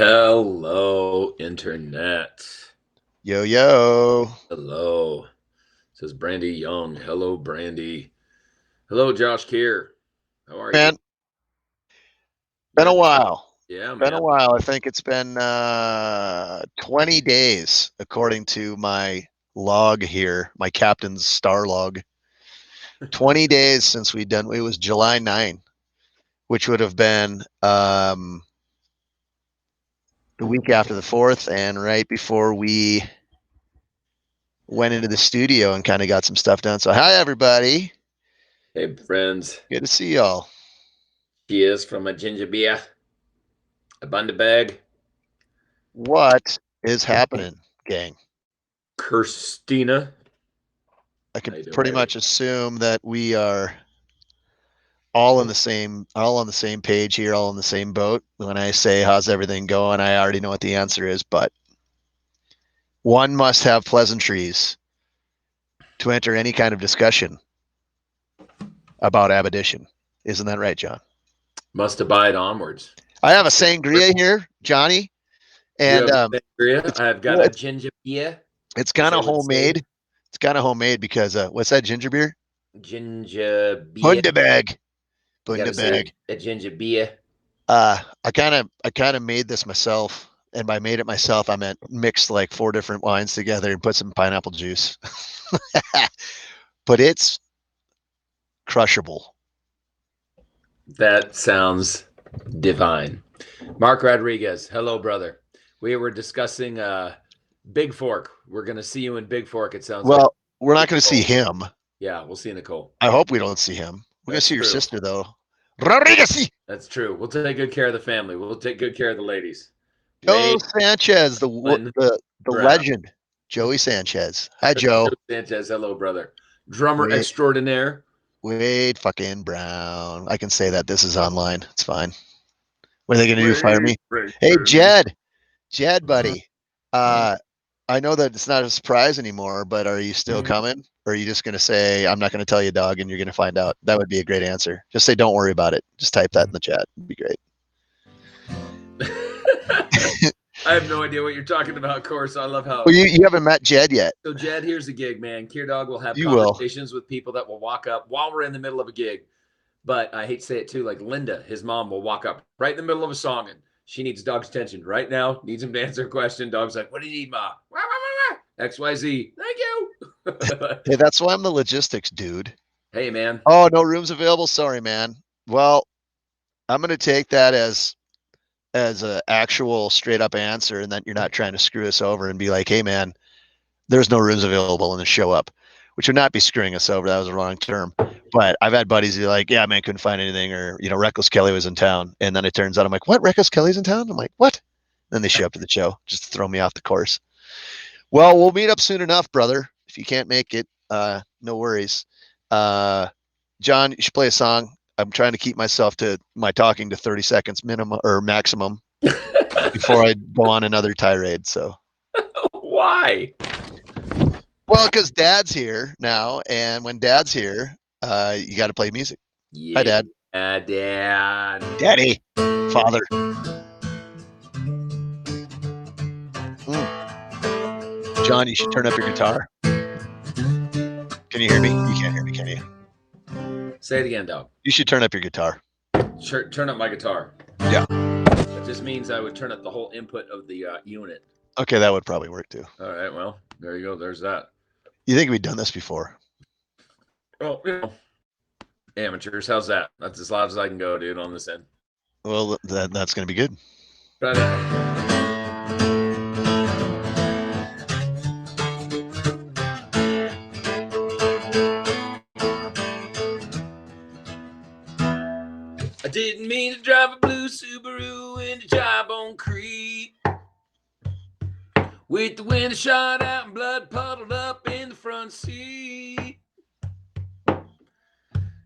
Hello, Internet. Yo, yo. Hello. Says Brandy Young. Hello, Brandy. Hello, Josh Keir. How are you, dude? Man, You been a guys, while. yeah, Been a man. while. I think it's been 20 days, according to my log here, my captain's star log. 20 days since we done, it was July 9, which would have been the week after the 4th and right before we went into the studio and kind of got some stuff done. So, hi, everybody. Hey, friends. Good to see y'all. She is from a ginger beer, a bunda bag. What is happening, gang? Kirstina. I How could you doing, pretty baby? much assume that we are all on the same page here, all in the same boat. When I say how's everything going, I already know what the answer is, but one must have pleasantries to enter any kind of discussion about abedition. Isn't that right, John? Must abide onwards. I have a sangria here, Johnny, You and have a sangria. it's I've got well, a it's ginger beer, it's as kind they of would say. homemade. It's kind of homemade because what's that ginger beer? Ginger beer. Bundabag. You got to say Bundabag. a ginger beer. I kind of made this myself, and by made it myself, I meant mixed like four different wines together and put some pineapple juice. But it's crushable. That sounds divine. Mark Rodriguez, hello, brother. We were discussing Big Fork. We're going to see you in Big Fork, it sounds like. Well, we're not going to see him. Yeah, we'll see Nicole. I hope we don't see him. We're going to That's see your true. sister though. Rodriguez. That's true. We'll take good care of the family. We'll take good care of the ladies. Joe Wade Sanchez, Lynn the Brown. legend. Joey Sanchez. Hi, Joe. Joe Sanchez, hello, brother. Drummer Wait, extraordinaire. wait, fucking Brown. I can say that this is online. It's fine. What are they going to do? Fire Wade me? Hey, Raven. Jed, buddy. Uh, I know that it's not a surprise anymore, but are you still Mm. coming? Or are you just going to say, I'm not going to tell you, dog, and you're going to find out? That would be a great answer. Just say, don't worry about it. Just type that in the chat. It'd be great. I have no idea what you're talking about, of course. I love Well, how. you haven't met Jed yet. So, Jed, here's a gig, man. Kier Dog will have You will. conversations with people that will walk up while we're in the middle of a gig. But I hate to say it too, like Linda, his mom, will walk up right in the middle of a song and she needs Dog's attention right now, needs him to answer a question. Dog's like, "What do you need, Ma?" XYZ. Thank you. Hey, that's why I'm the logistics dude. Hey, man. Oh, no rooms available. Sorry, man. Well, I'm going to take that as a actual straight up answer, and that you're not trying to screw us over and be like, hey, man, there's no rooms available, and then show up, which would not be screwing us over. That was a wrong term. But I've had buddies who are like, yeah, man, couldn't find anything, or Reckless Kelly was in town, and then it turns out I'm like, what? Reckless Kelly's in town? I'm like, what? Then they show up to the show just to throw me off the course. Well, we'll meet up soon enough, brother. If you can't make it, no worries. Uh, John, you should play a song. I'm trying to keep myself to my talking to 30 seconds minimum or maximum before I go on another tirade. So, Why? well, because Dad's here now, and when Dad's here, you got to play music. Hi, Yeah, Dad. Dad. Daddy. Father. John, you should turn up your guitar. Can you hear me? You can't hear me, can you? Say it again, Dog. You should turn up your guitar. Turn up my guitar. Yeah. That just means I would turn up the whole input of the unit. Okay, that would probably work too. All right, well, there you go. There's that. You think we've done this before? Well, amateurs. How's that? That's as loud as I can go, dude, on this end. Well, that's going to be good. But, I didn't mean to drive a blue Subaru into Jawbone Creek with the window shot out and blood puddled up in the front seat.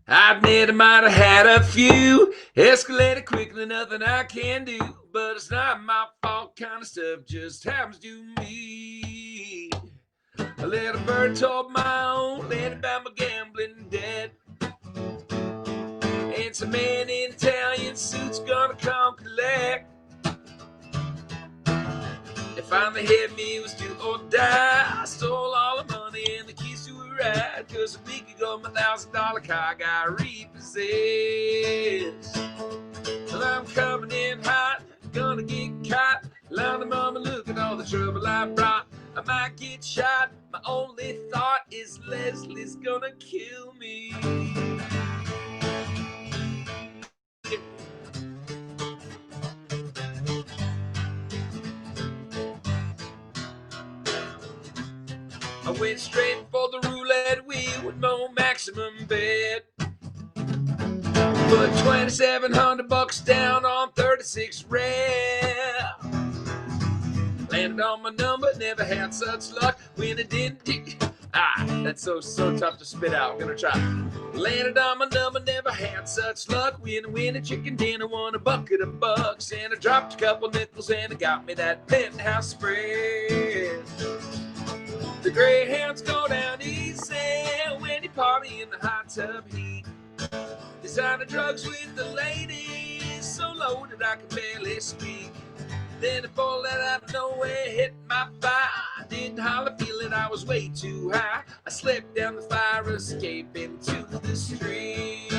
I admit I might have had a few, escalated quickly, nothing I can do, but it's not my fault, kind of stuff just happens to me. A little bird told my own land about my gambling debt. And some man in Italian suits gonna come collect. Finally hit me, it was do or die. I stole all the money and the keys to a ride. Cause a week ago my $1,000 car got repossessed. Well, I'm coming in hot, gonna get caught. Line of mama, look at all the trouble I brought. I might get shot. My only thought is Leslie's gonna kill me. I went straight for the roulette wheel with no maximum bet. Put $2,700 down on 36 red. Landed on my number, never had such luck. When it didn't tick, that's so tough to spit out. I'm gonna try. Landed on my number, never had such luck. Win a chicken dinner, won a bucket of bucks, and I dropped a couple nickels, and it got me that penthouse spread. The Greyhounds go down easy when you party in the hot tub heat. Designer drugs with the ladies, so loaded I can barely speak. Then a bullet out of nowhere hit my thigh. I didn't holler, feel it, I was way too high. I slipped down the fire escape into the street.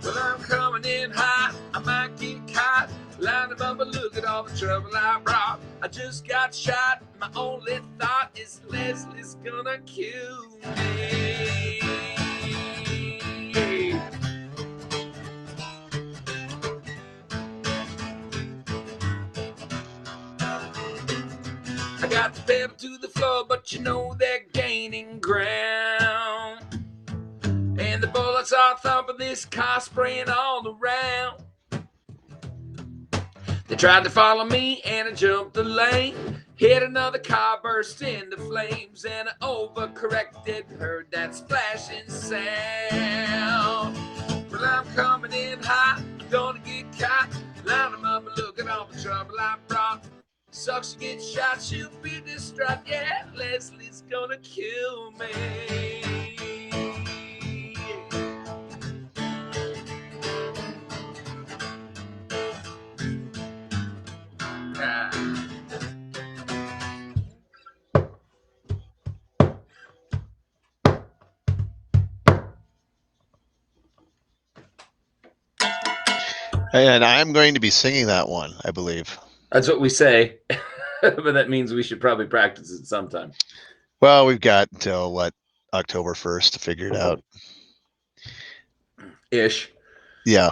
Well, I'm coming in hot, I might get caught. Line them up and look at all the trouble I brought. I just got shot, my only thought is Leslie's gonna kill me. I got the pedal to the floor, but you know they're gaining ground. And the bullets are thumping this car, spraying all around. They tried to follow me and I jumped the lane. Hit another car, burst into flames, and I overcorrected, heard that splashing sound. Well, I'm coming in hot, I'm gonna get caught. Line them up and look at all the trouble I brought. Sucks to get shot, she'll be distraught. Yeah, Leslie's gonna kill me. And I'm going to be singing that one, I believe. That's what we say, but that means we should probably practice it sometime. Well, we've got until October 1st to figure it out. Ish. Yeah.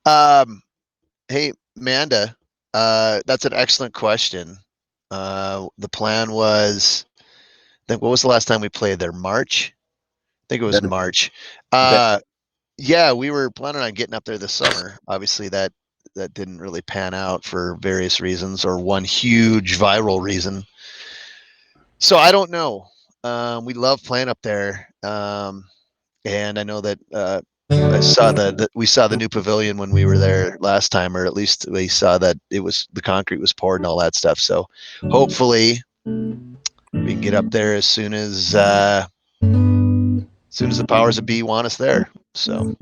Hey, Amanda, that's an excellent question. The plan was, what was the last time we played there? March? I think it was March. Yeah, we were planning on getting up there this summer. Obviously, that didn't really pan out for various reasons, or one huge viral reason. So I don't know. We love playing up there, and I know that I saw we saw the new pavilion when we were there last time, or at least we saw that the concrete was poured and all that stuff. So hopefully we can get up there as soon as the powers of be want us there. So,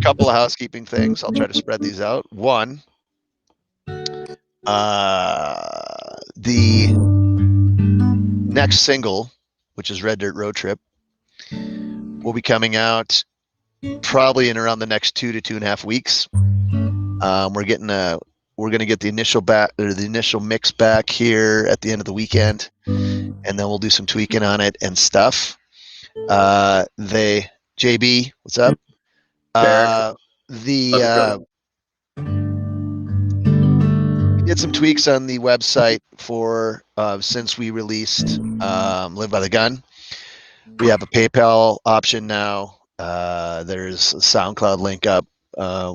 couple of housekeeping things. I'll try to spread these out. One, the next single, which is Red Dirt Road Trip, will be coming out probably in around the next 2 to 2.5 weeks. We're going to get the initial mix back here at the end of the weekend, and then we'll do some tweaking on it and stuff. JB, what's up? We did some tweaks on the website for since we released Live by the Gun. We have a PayPal option now. There's a SoundCloud link up.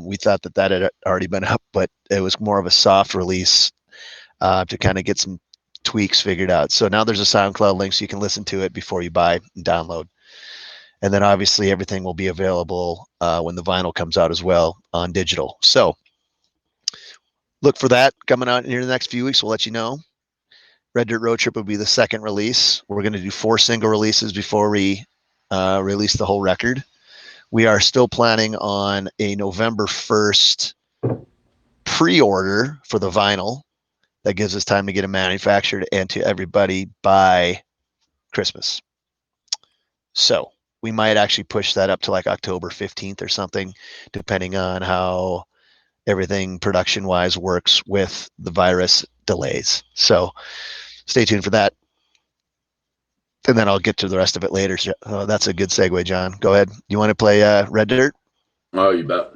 We thought that had already been up, but it was more of a soft release to kind of get some tweaks figured out. So now there's a SoundCloud link so you can listen to it before you buy and download. And then obviously everything will be available when the vinyl comes out as well on digital. So look for that coming out in the next few weeks. We'll let you know. Red Dirt Road Trip will be the second release. We're going to do 4 single releases before we release the whole record. We are still planning on a November 1st pre-order for the vinyl. That gives us time to get them manufactured and to everybody by Christmas. So we might actually push that up to like October 15th or something, depending on how everything production-wise works with the virus delays. So stay tuned for that. And then I'll get to the rest of it later. That's a good segue, John. Go ahead. You want to play Red Dirt? Oh, you bet.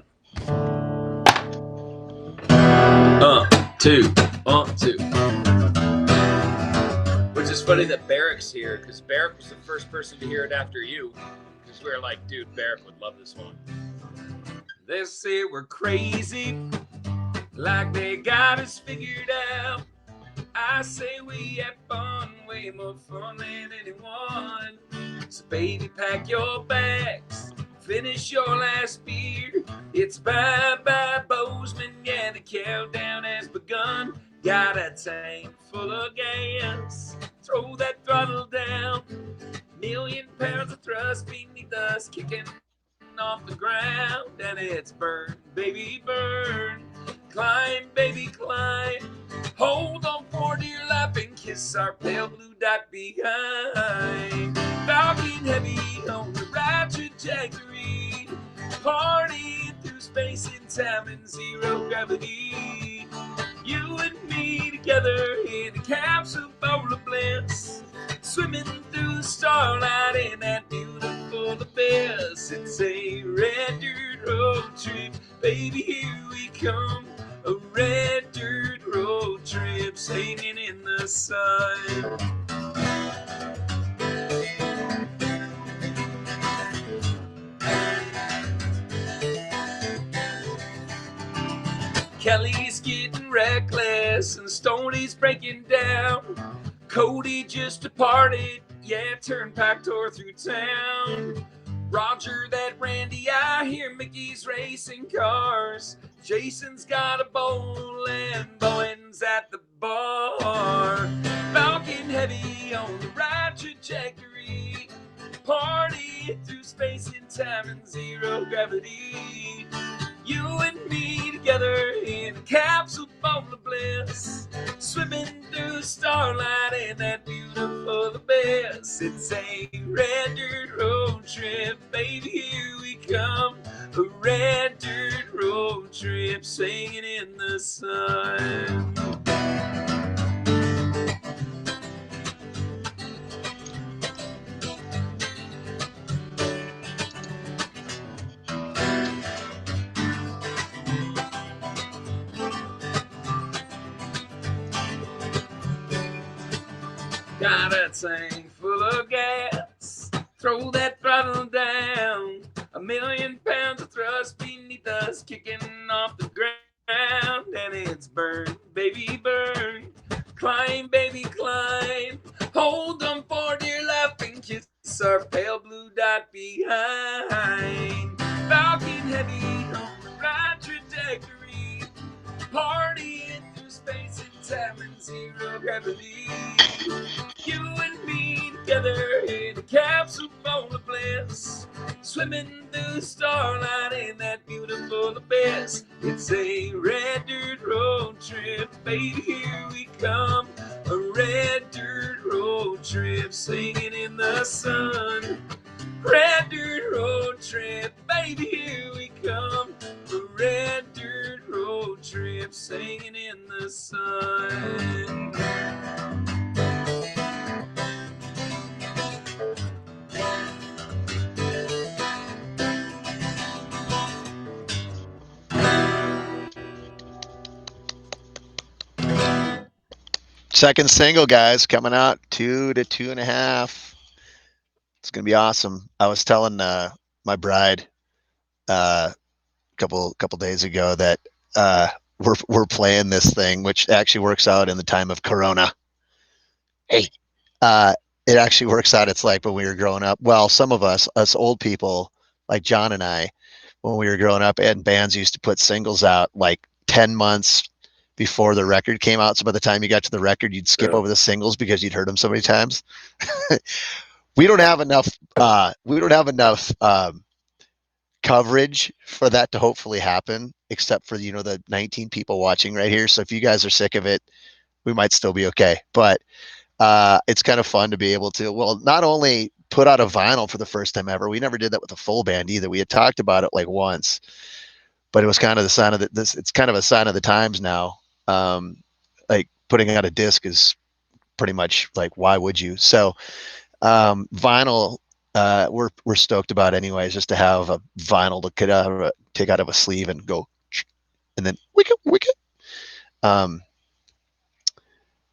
2, 2. Which is funny that Barrick's here, because Barrick was the first person to hear it after you. Because we were like, dude, Barrick would love this one. They say we're crazy, like they got us figured out. I say we have fun, way more fun than anyone. So baby, pack your bags, finish your last beer. It's bye-bye Bozeman, yeah, the countdown has begun. Got a tank full of gas, throw that throttle down. 1,000,000 pounds of thrust beneath us, kicking off the ground. And it's burn, baby, burn. Climb, baby, climb. Hold on for dear life and kiss our pale blue dot behind. Falcon heavy on the right trajectory, partying through space and time and zero gravity. You and me together in a capsule full of bliss, swimming through the starlight in that beautiful abyss. It's a red dirt road trip, baby, here we come. A red dirt road trip, singing in the sun. Kelly's getting reckless and Stoney's breaking down. Cody just departed, yeah, turnpike tore through town. Roger, that Randy, I hear Mickey's racing cars. Jason's got a bowl and Bowen's at the bar. Falcon heavy on the right trajectory, party through space and time and zero gravity. You and me together in a capsule full of bliss, swimming through starlight in that beautiful abyss. It's a red dirt road trip, baby, here we come. A red dirt road trip, singing in the sun. Got a tank full of gas, throw that throttle down. 1,000,000 pounds of thrust beneath us, kicking off the ground. And it's burn, baby, burn. Climb, baby, climb. Hold on for dear life and kiss our pale blue dot behind. Falcon heavy on the right trajectory, partying through space and time and zero gravity. You and me together in a capsule full of bliss, swimming through starlight in that beautiful abyss. It's a red dirt road trip, baby, here we come. A red dirt road trip, singing in the sun. Red dirt road trip, baby, here we come. A red dirt road trip, singing in the sun. Second single, guys, coming out 2 to 2.5. It's gonna be awesome. I was telling my bride a couple days ago that we're playing this thing, which actually works out in the time of Corona. Hey, it actually works out. It's like when we were growing up. Well, some of us old people, like John and I, when we were growing up, and bands used to put singles out like 10 months before the record came out. So by the time you got to the record, you'd skip over the singles because you'd heard them so many times. We don't have enough coverage for that to hopefully happen, except for, the 19 people watching right here. So if you guys are sick of it, we might still be okay. But it's kind of fun to be able to, well, not only put out a vinyl for the first time ever, we never did that with a full band either. We had talked about it like once, but it was kind of the sign of this. It's kind of a sign of the times now. Like putting out a disc is pretty much like, why would you? So vinyl, we're stoked about anyways, just to have a vinyl to take out of a sleeve and go, and then wicked.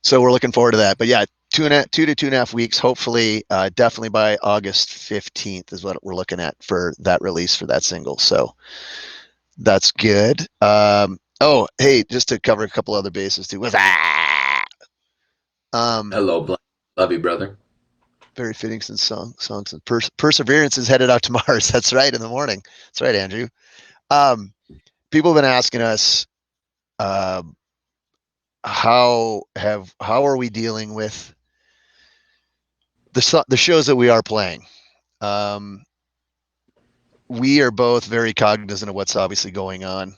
So we're looking forward to that. But yeah, 2 to 2.5 weeks, hopefully, definitely by August 15th is what we're looking at for that release for that single. So that's good. Oh, hey, just to cover a couple other bases too. Hello, love you, brother. Barry Fittingson's songs and Perseverance is headed out to Mars. That's right, in the morning. That's right, Andrew. People have been asking us, how are we dealing with the shows that we are playing? We are both very cognizant of what's obviously going on,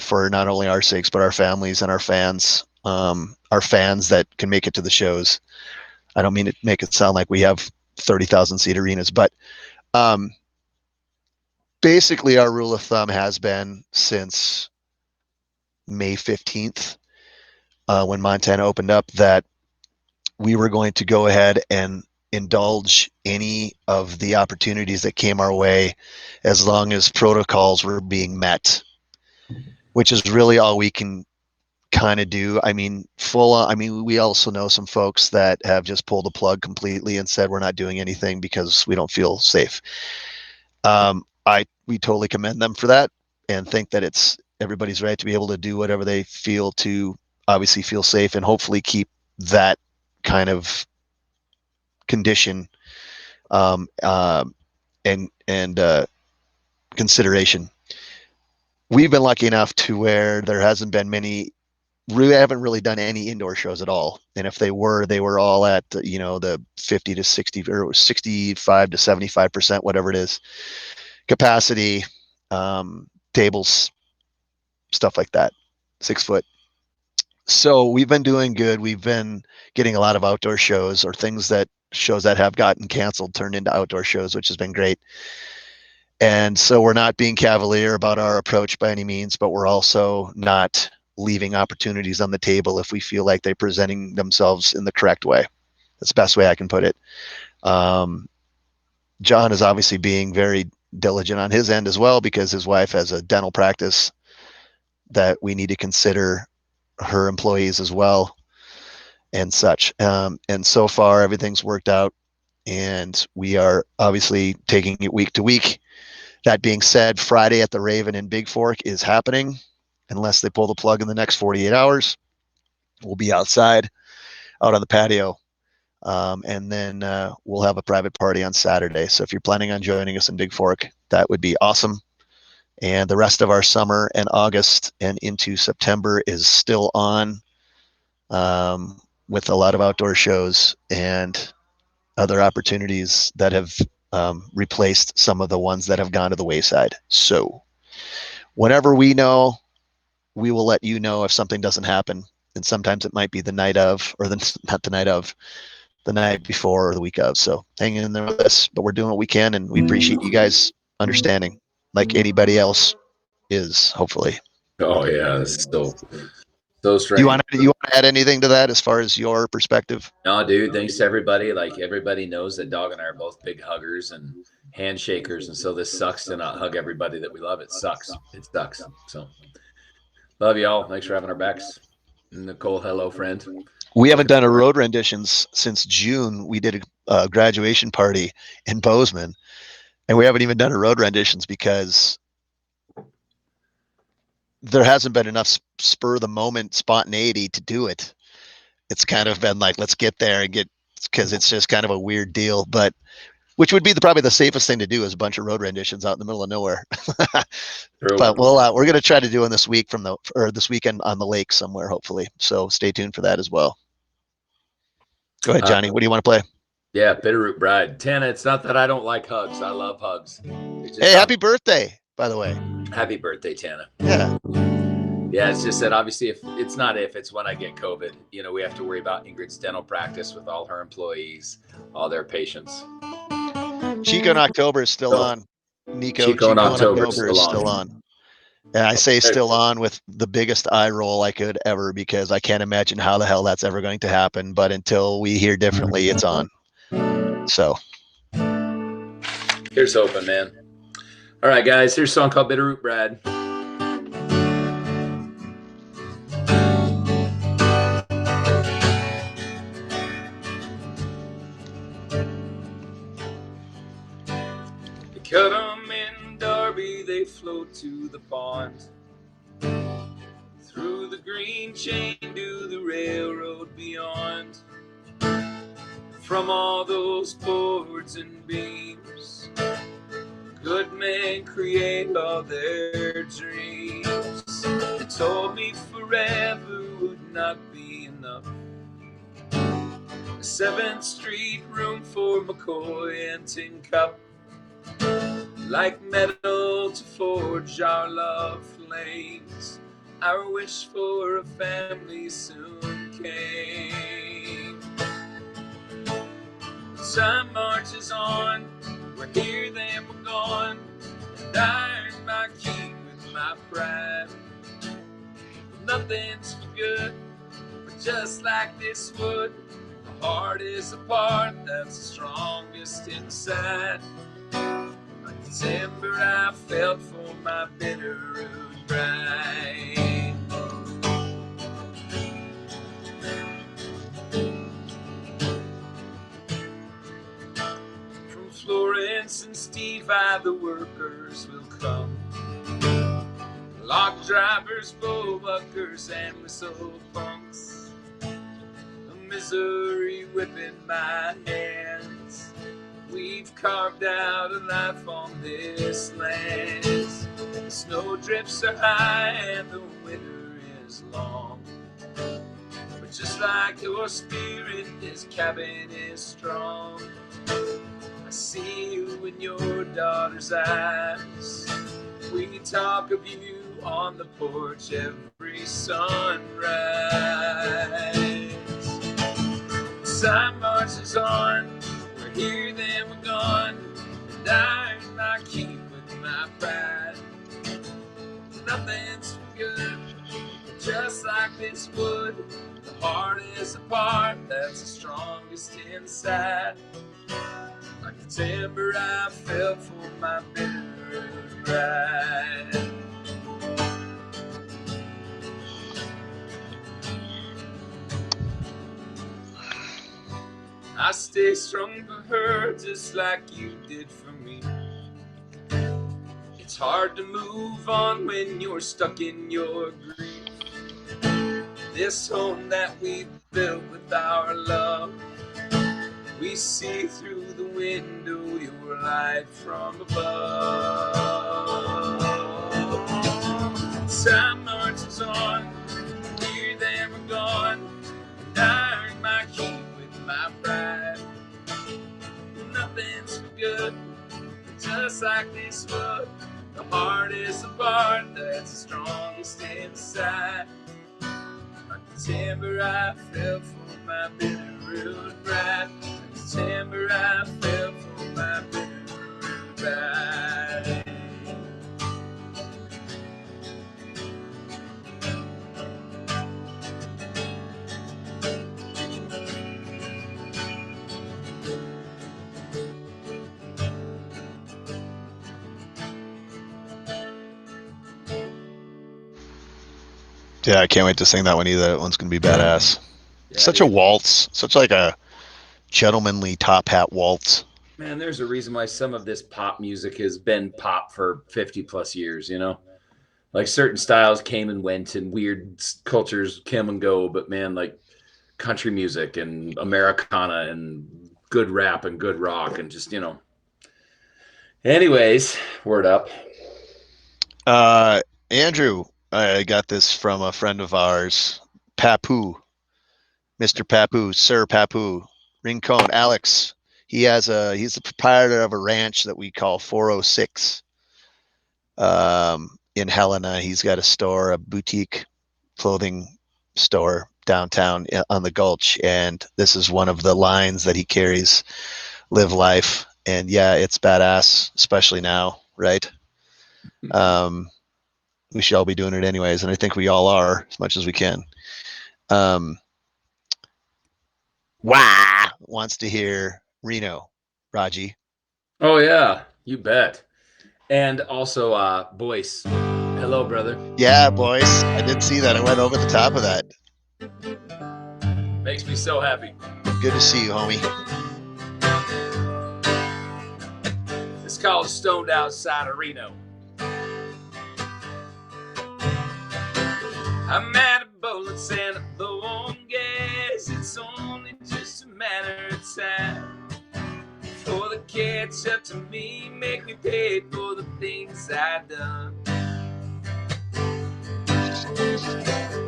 for not only our sakes but our families and our fans that can make it to the shows. I don't mean to make it sound like we have 30,000 seat arenas, but basically our rule of thumb has been since May 15th, when Montana opened up, that we were going to go ahead and indulge any of the opportunities that came our way as long as protocols were being met, which is really all we can kind of do. I mean, we also know some folks that have just pulled the plug completely and said we're not doing anything because we don't feel safe. We totally commend them for that and think that it's everybody's right to be able to do whatever they feel to obviously feel safe and hopefully keep that kind of condition, and consideration. We've been lucky enough to where there hasn't been many. We haven't really done any indoor shows at all, and if they were all at the 50 to 60 or 65 to 75%, whatever it is, capacity, tables, stuff like that, 6 foot. So we've been doing good. We've been getting a lot of outdoor shows, or shows that have gotten canceled turned into outdoor shows, which has been great. And so we're not being cavalier about our approach by any means, but we're also not leaving opportunities on the table if we feel like they're presenting themselves in the correct way. That's the best way I can put it. John is obviously being very diligent on his end as well, because his wife has a dental practice that we need to consider her employees as well and such. And so far everything's worked out, and we are obviously taking it week to week. That being said, Friday at the Raven in Big Fork is happening. Unless they pull the plug in the next 48 hours, we'll be outside, out on the patio. And then we'll have a private party on Saturday. So if you're planning on joining us in Big Fork, that would be awesome. And the rest of our summer and August and into September is still on, with a lot of outdoor shows and other opportunities that have replaced some of the ones that have gone to the wayside. So whenever we know, we will let you know if something doesn't happen. And sometimes it might be the night of, or not the night of, the night before or the week of. So hang in there with us, but we're doing what we can, and we appreciate you guys understanding, like anybody else is, hopefully. Oh yeah, it's so You strange. want to add anything to that as far as your perspective? No, dude, thanks to everybody. Like everybody knows that Dog and I are both big huggers and handshakers, and so this sucks to not hug everybody that we love. It sucks. It sucks. So love y'all. Thanks for having our backs. Nicole, hello, friend. We haven't done a road renditions since June. We did a graduation party in Bozeman, and we haven't even done a road renditions because there hasn't been enough spur of the moment spontaneity to do it. It's kind of been like, let's get there and get, because it's just kind of a weird deal, but which would be probably the safest thing to do is a bunch of road renditions out in the middle of nowhere. But we're going to try to do it this week this weekend on the lake somewhere, hopefully. So stay tuned for that as well. Go ahead, Johnny. What do you want to play? Yeah, Bitterroot Bride. Tana, it's not that I don't like hugs. I love hugs. Hey, happy birthday. by the way. Happy birthday, Tana. Yeah. Yeah, it's just that obviously it's when I get COVID, we have to worry about Ingrid's dental practice with all her employees, all their patients. Chico in October is still on. Nico, Chico in October is still on. And I say still on with the biggest eye roll I could ever, because I can't imagine how the hell that's ever going to happen. But until we hear differently, it's on. So here's hoping, man. All right, guys, here's a song called Bitterroot Brad. They cut them in Derby, they float to the pond. Through the green chain to the railroad beyond. From all those boards and beams, good men create all their dreams. They told me forever would not be enough. The 7th Street room for McCoy and Tin Cup, like metal to forge our love flames. Our wish for a family soon came. Time marches on, we're here, then we're gone. And I earned my keep with my pride. Nothing's for good, but just like this wood, the heart is a part that's the strongest inside. Like the timber I felt for my Bitterroot bride. From Florence and Steve, the workers will come. Lock drivers, bow buckers, and whistle punks. The misery whipping my hands. We've carved out a life on this land. The snow drifts are high and the winter is long. But just like your spirit, this cabin is strong. I see you in your daughter's eyes. We talk of you on the porch every sunrise. Time marches on, we're here, then we're gone. And I earned my keep with my pride. Nothing's for good, just like this wood. The heart is a part that's the strongest inside. Like the timber I felt for my Bitterroot bride. I stay strong for her just like you did for me. It's hard to move on when you're stuck in your grief. This home that we built with our love, we see through the window your light from above. Time marches on, here, there, we're gone. And I earned my keep with my pride. Nothing's for good, just like this wood. The heart is the part that's the strongest inside. Like the timber I felt for my Bitterroot bride. Like the timber I felt for my Bitterroot bride. yeah, I can't wait to sing that one either. That one's gonna be badass. Yeah, Such a waltz, such like a gentlemanly top hat waltz. Man, there's a reason why some of this pop music has been pop for 50 plus years, Like certain styles came and went and weird cultures come and go, but man, like country music and Americana and good rap and good rock and just, Anyways, word up. Andrew, I got this from a friend of ours, Papu, Mr. Papu, Sir Papu, Rincon, Alex. He's the proprietor of a ranch that we call 406. in Helena. He's got a store, a boutique clothing store downtown on the Gulch, and this is one of the lines that he carries, Live Life. And yeah, it's badass, especially now, right? We should all be doing it anyways, and I think we all are as much as we can. Wants to hear Reno, Raji. Oh yeah, you bet. And also, Boyce. Hello, brother. Yeah, boys, I did see that. I went over the top of that. Makes me so happy. Good to see you, homie. It's called Stoned Outside of Reno. I'm at a bullets and a low on gas. It's only just a matter of time for the catch up to me, make me pay for the things I've done.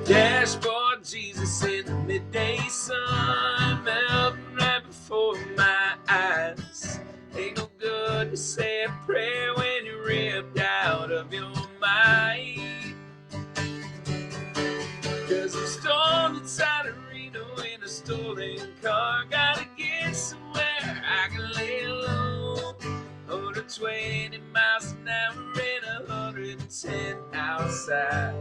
Dashboard Jesus in the midday sun, melting right before my eyes. Ain't no good to say a prayer when you're ripped out of your mind. Cause I'm stoned inside a Reno in a stolen car. Gotta get somewhere I can lay low. 120 miles an hour and 110 outside.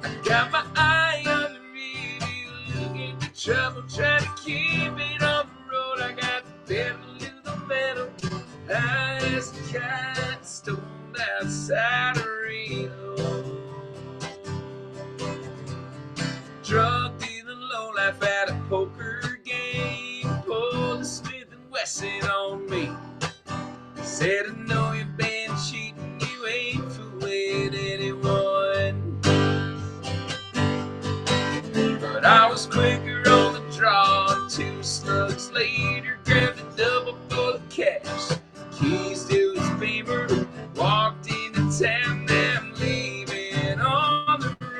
I got my eye on the radio, looking for trouble, trying to keep it on the road. I got the pedal to the metal, high as a kite, stoned outside of Reno. Drunk in the low life at a poker game, pulled a Smith and Wesson on me. Said, I know you've been cheating, you ain't fooling anyone. But I was quicker on the draw, 2 slugs later, grabbed a double full of cash, keys to his Beamer, walked into town, now I'm leaving on the run.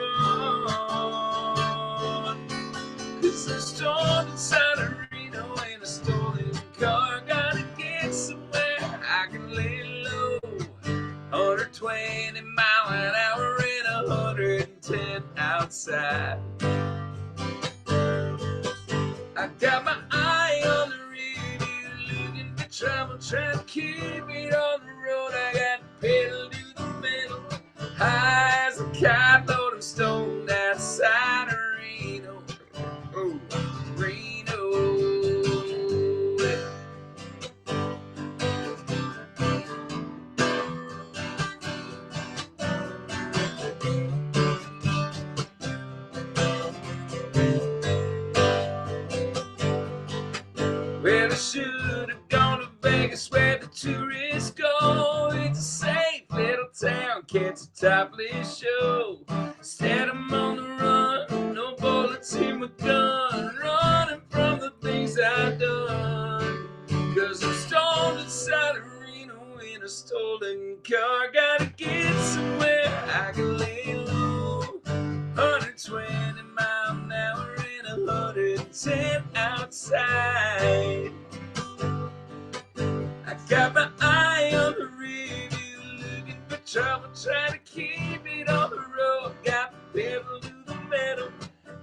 Cause I'm stoned inside a Reno in a stolen car, gotta get somewhere I can lay low. 120 mile an hour and 110 outside. I got my eye on the radio, looking for trouble, trying to keep it on the road. I got the pedal to the metal, high as a kite, load, I'm stoned outside of Reno. Oh, Reno. Well, I should have gone to Vegas where the tourists go. It's a safe little town, catch a topless show. Instead I'm on the run, no bullets in my gun, running from the things I've done. Cause I'm stoned inside a Reno in a stolen car, gotta get somewhere I can lay low. 120 mile an hour and 110 outside. I got my eye on the review, looking for trouble, trying to keep it on the road. Got the pedal to the metal,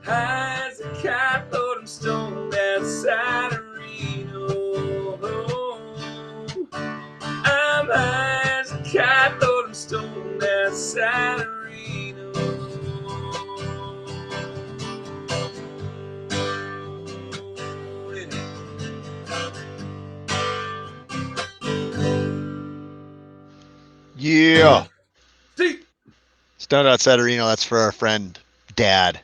high as a kite, Lord, I'm stoned outside of Reno. I'm high as a kite, Lord, I'm stoned outside of Reno. Yeah. Stoned outside of Reno, that's for our friend, Dad.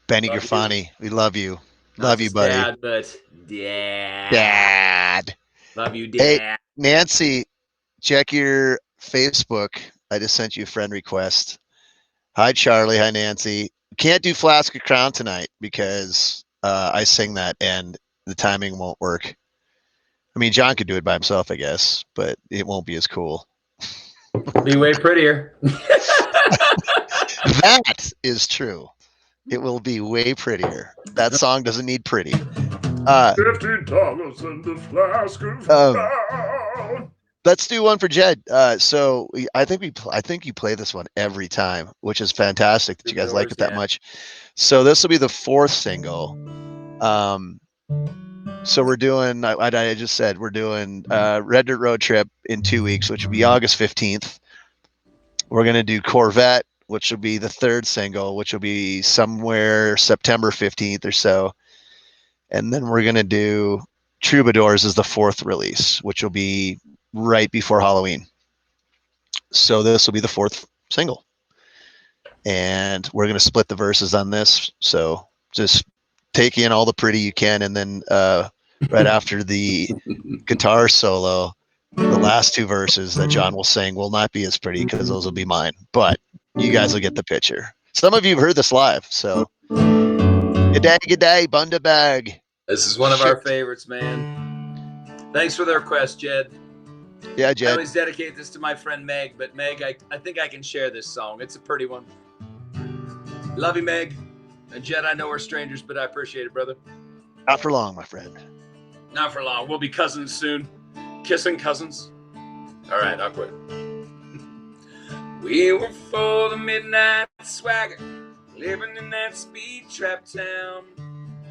Benny Grafani. We love you. Love you, buddy. Dad, but Dad. Dad. Love you, Dad. Hey, Nancy, check your Facebook. I just sent you a friend request. Hi, Charlie. Hi, Nancy. Can't do Flask of Crown tonight because I sing that and the timing won't work. I mean, John could do it by himself, I guess, but it won't be as cool. Be way prettier. That is true. It will be way prettier. That song doesn't need pretty. $50 in the flask of crown. Let's do one for Jed. I think you play this one every time, which is fantastic that you guys like Troubadours, it that yeah. much. So this will be the fourth single. Um, so we're doing. I just said we're doing Red Dirt Road Trip in 2 weeks, which will be August 15th. We're gonna do Corvette, which will be the third single, which will be somewhere September 15th or so, and then we're gonna do Troubadours as the fourth release, which will be right before Halloween. So this will be the fourth single, and we're gonna split the verses on this. So just take in all the pretty you can, and then right after the guitar solo, the last two verses that John will sing will not be as pretty because those will be mine. But you guys will get the picture. Some of you have heard this live, so good day, Bundabag. This is one of our favorites, man. Thanks for the request, Jed. Yeah, I Jed. always dedicate this to my friend Meg, but Meg, I think I can share this song. It's a pretty one. Love you, Meg. And Jed, I know we're strangers, but I appreciate it, brother. Not for long, my friend. Not for long. We'll be cousins soon. Kissing cousins. All right, I'll quit. We were for the midnight swagger, living in that speed trap town.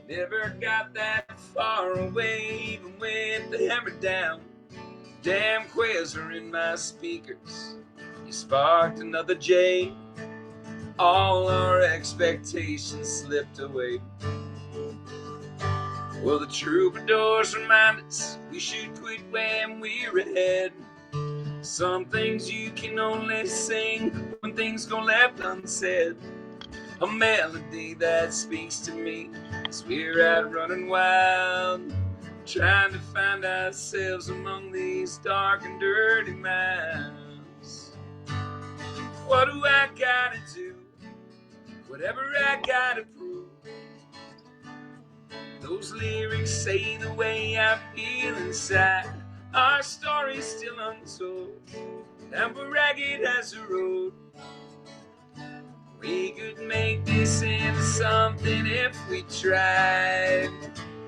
Never got that far away, even with the hammer down. Damn quiz are in my speakers. You sparked another J. All our expectations slipped away. Well, the troubadours remind us we should quit when we're ahead. Some things you can only sing when things go left unsaid. A melody that speaks to me as we're out running wild, trying to find ourselves among these dark and dirty miles. What do I gotta do? Whatever I gotta prove. Those lyrics say the way I feel inside. Our story's still untold, and we're ragged as a road. We could make this into something if we tried.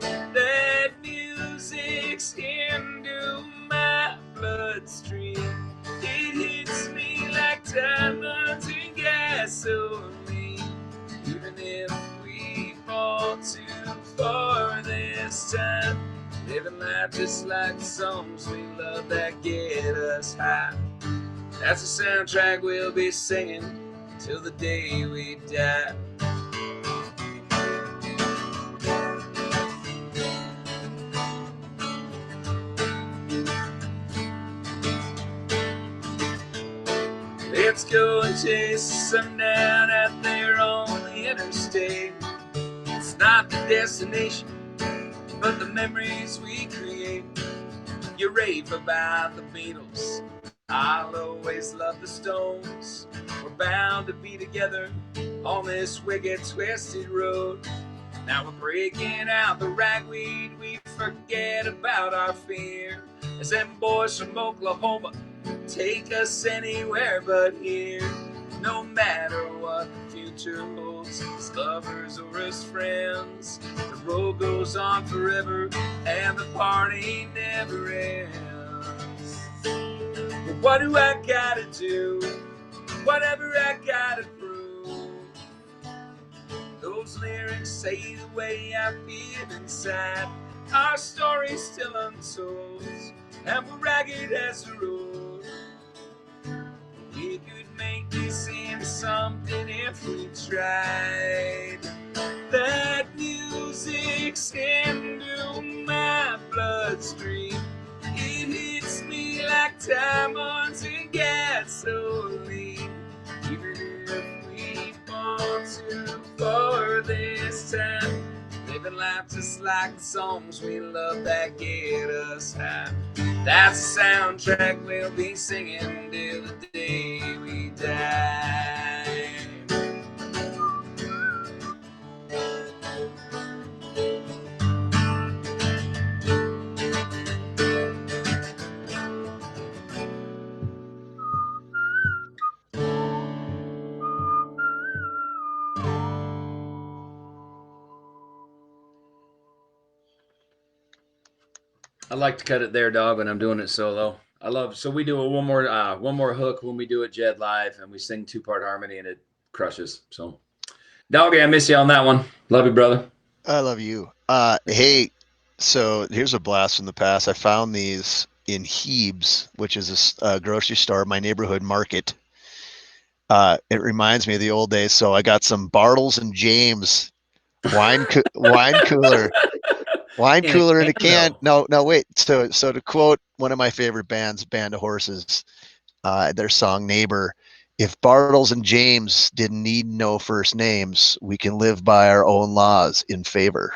That music's into my bloodstream. It hits me like diamonds in gasoline. Even if we fall too far this time, living life just like the songs we love that get us high. That's the soundtrack we'll be singing till the day we die. Let's go and chase the sundown out there on the interstate. It's not the destination, but the memories we create. You rave about the Beatles, I'll always love the Stones. We're bound to be together on this wicked, twisted road. Now we're breaking out the ragweed, we forget about our fear. As them boys from Oklahoma take us anywhere but here. No matter what the future holds, as lovers or as friends, the road goes on forever and the party never ends. But what do I gotta do? Whatever I gotta prove. Those lyrics say the way I feel inside. Our story's still untold, and we're ragged as a road. We could make this into something if we tried. That music's into my bloodstream. It hits me like diamonds in gasoline. Even if we fall too far this time, living life just like the songs we love that get us high. That's the soundtrack we'll be singing till the day we die. I like to cut it there, dog, when I'm doing it solo. I love. So we do a one more hook when we do it Jed live, and we sing 2-part harmony, and it crushes. So, doggy, I miss you on that one. Love you, brother. love you. Hey, so here's a blast from the past. I found these in Heeb's, which is a grocery store, my neighborhood market. It reminds me of the old days. So I got some Bartles and James wine cooler. Wine In a cooler in a can, can. though. No, no, wait. So to quote one of my favorite bands, Band of Horses, their song "Neighbor." If Bartles and James didn't need no first names, we can live by our own laws in favor.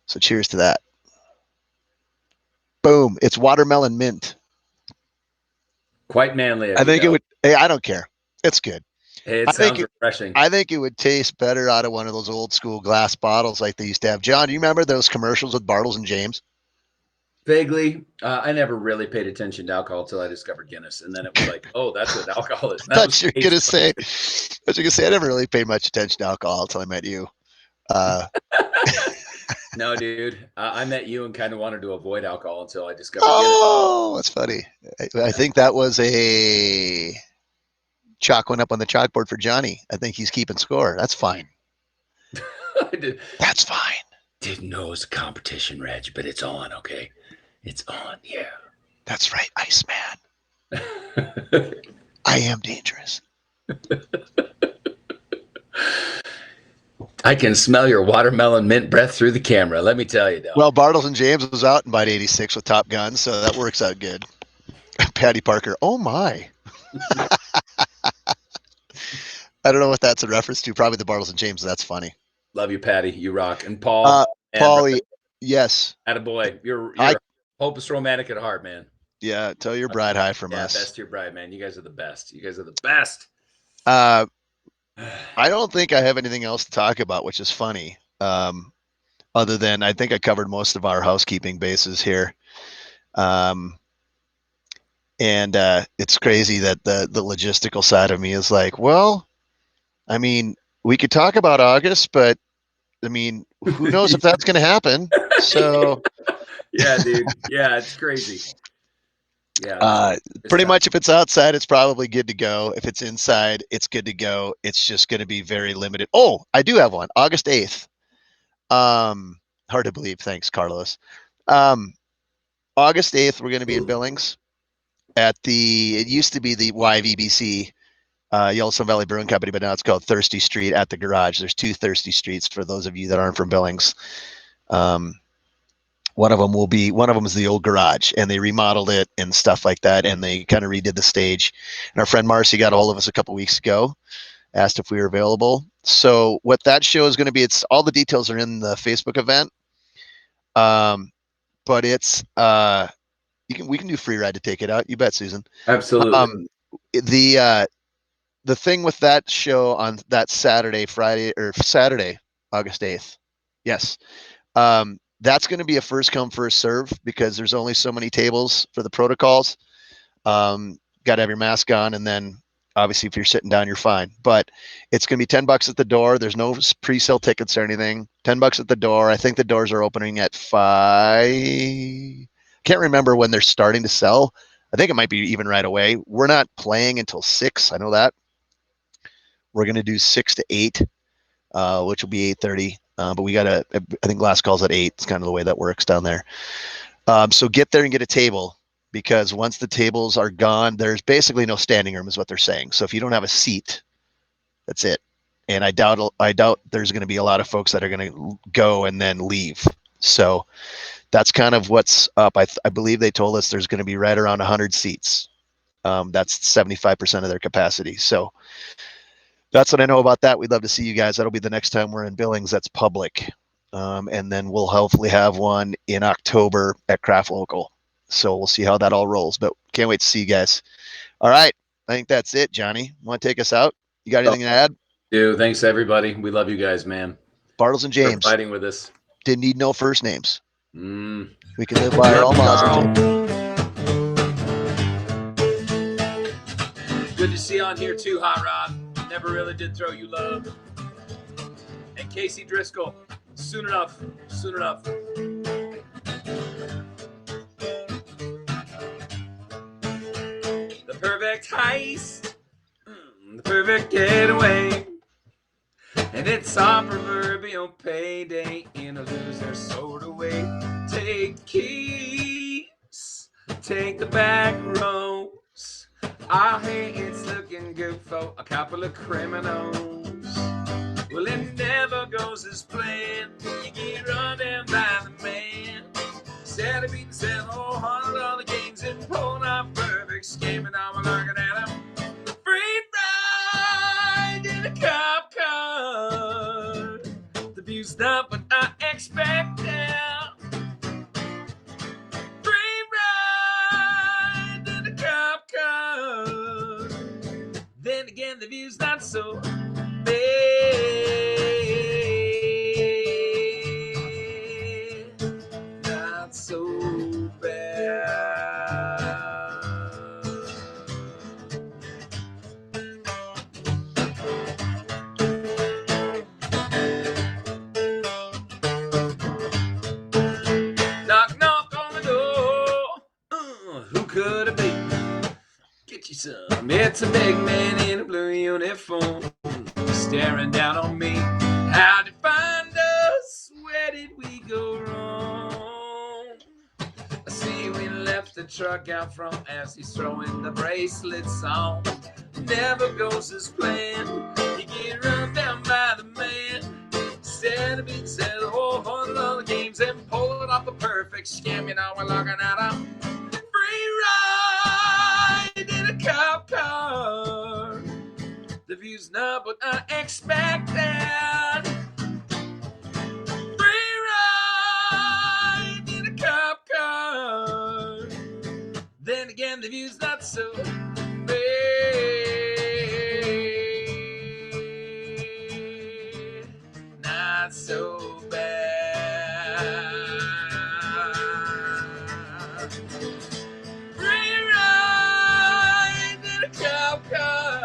So cheers to that. Boom. It's watermelon mint. Quite manly of I you, think it dog. would. Hey, I don't care. It's good. Hey, it I think sounds refreshing. I think it would taste better out of one of those old school glass bottles like they used to have. John, do you remember those commercials with Bartles and James? Vaguely, I never really paid attention to alcohol until I discovered Guinness, and then it was like, oh, that's what alcohol is. I That was thought you were age gonna say. 26. I never really paid much attention to alcohol until I met you. Uh, No, dude, I met you and kind of wanted to avoid alcohol until I discovered Guinness. oh, that's funny. I think that was a chalk went up on the chalkboard for Johnny. I think he's keeping score. That's fine. That's fine. Didn't know it was a competition, Reg, but it's on, okay? It's on, yeah. That's right, Iceman. I am dangerous. I can smell your watermelon mint breath through the camera. Let me tell you, though. Well, Bartles and James was out in about 86 with Top Gun, so that works out good. Patty Parker. Oh, my. I don't know what that's a reference to. Probably the Bartles and James. That's funny. Love you, Patty. You rock. And Paul, man, Paulie, yes. attaboy. You're hopeless romantic at heart, man. Yeah, tell your bride hi from us. Best to your bride, man. You guys are the best. You guys are the best. I don't think I have anything else to talk about, which is funny. Other than I think I covered most of our housekeeping bases here. And it's crazy that the logistical side of me is like, well, I mean, we could talk about August, but I mean, who knows if that's going to happen? So, yeah, dude. Yeah, it's crazy. Yeah. Pretty much if it's outside, it's probably good to go. If it's inside, it's good to go. It's just going to be very limited. Oh, I do have one. August 8th. Hard to believe. Thanks, Carlos. August 8th, we're going to be in Billings at it used to be the YVBC, Yellowstone Valley Brewing Company, but now it's called Thirsty Street at the Garage. There's 2 Thirsty Streets for those of you that aren't from Billings. One of them is the old garage, and they remodeled it and stuff like that, and they kind of redid the stage. And our friend Marcy got a hold of us a couple weeks ago, asked if we were available. So what that show is going to be, it's all the details are in the Facebook event. But it's we can do free ride to take it out. You bet, Susan. Absolutely. The thing with that show on that Saturday, August 8th. Yes. That's going to be a first come, first serve because there's only so many tables for the protocols. Got to have your mask on, and then obviously if you're sitting down, you're fine. But it's going to be $10 at the door. There's no pre-sale tickets or anything. $10 at the door. I think the doors are opening at 5. Can't remember when they're starting to sell. I think it might be even right away. We're not playing until 6. I know that. We're going to do 6 to 8, which will be 8:30. But I think last call's at 8. It's kind of the way that works down there. So get there and get a table, because once the tables are gone, there's basically no standing room is what they're saying. So if you don't have a seat, that's it. And I doubt there's going to be a lot of folks that are going to go and then leave. So that's kind of what's up. I believe they told us there's going to be right around 100 seats. That's 75% of their capacity. So that's what I know about that. We'd love to see you guys. That'll be the next time we're in Billings. That's public. And then we'll hopefully have one in October at Craft Local. So we'll see how that all rolls, but can't wait to see you guys. All right. I think that's it, Johnny. Want to take us out? You got anything to add? Dude, thanks everybody. We love you guys, man. Bartles and James. For fighting with us. Didn't need no first names. We can live by our own laws. Good to see you on here too, Hot Rod. Never really did throw you love. And Casey Driscoll, soon enough. perfect heist, the perfect getaway. And it's our proverbial payday in a loser sort of way. Take keys, take the back roads. Ah, hey, it's looking good for a couple of criminals. Well, it never goes as planned. You get run down by the man. Instead of beating $700 games and pulling off perfect scheme, and I'm looking at him. Free ride in a cop car. The view's not what I expected. Free ride in a cop car. Then again, the view's not so bad. Not so bad. Knock, knock on the door. Who could it be? Get you some. It's a big man in a blue uniform, staring down on me. How'd you find us? Where did we go wrong? I see we left the truck out front as he's throwing the bracelets on. Never goes as planned. You get run down by the man. Instead of being said $100 games and pulling off a perfect scam, you know we're looking at a free ride in a cop car. The view's not what I expected. Free ride in a cop car. Then again, the view's not so bad. Not so bad. Free ride in a cop car.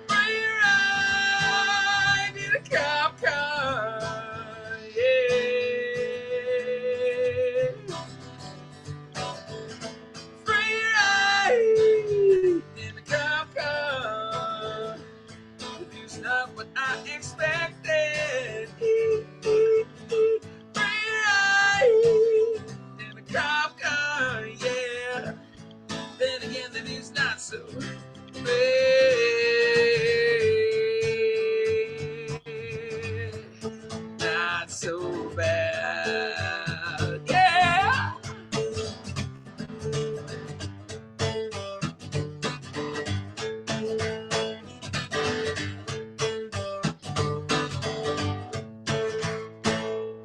Free ride in a cop car. Yeah. Free ride in a cop car. The view's not what I expected. Free ride in a cop car, yeah. Then again, the view's not so bad. Not so bad, yeah.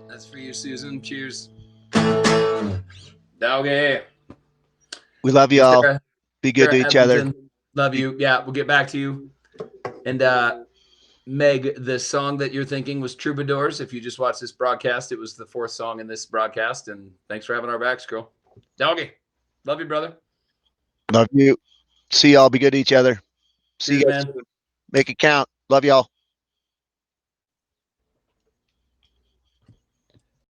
That's for you, Susan. Cheers. Doggy. We love you all. Sarah- Be good to Sarah each other. Edmonton, love you. Yeah, we'll get back to you. And Meg, the song that you're thinking was Troubadours. If you just watched this broadcast, it was the fourth song in this broadcast. And thanks for having our backs, girl. Doggy. Love you, brother. Love you. See y'all. Be good to each other. See Cheers, you guys man. soon. Make it count. Love y'all.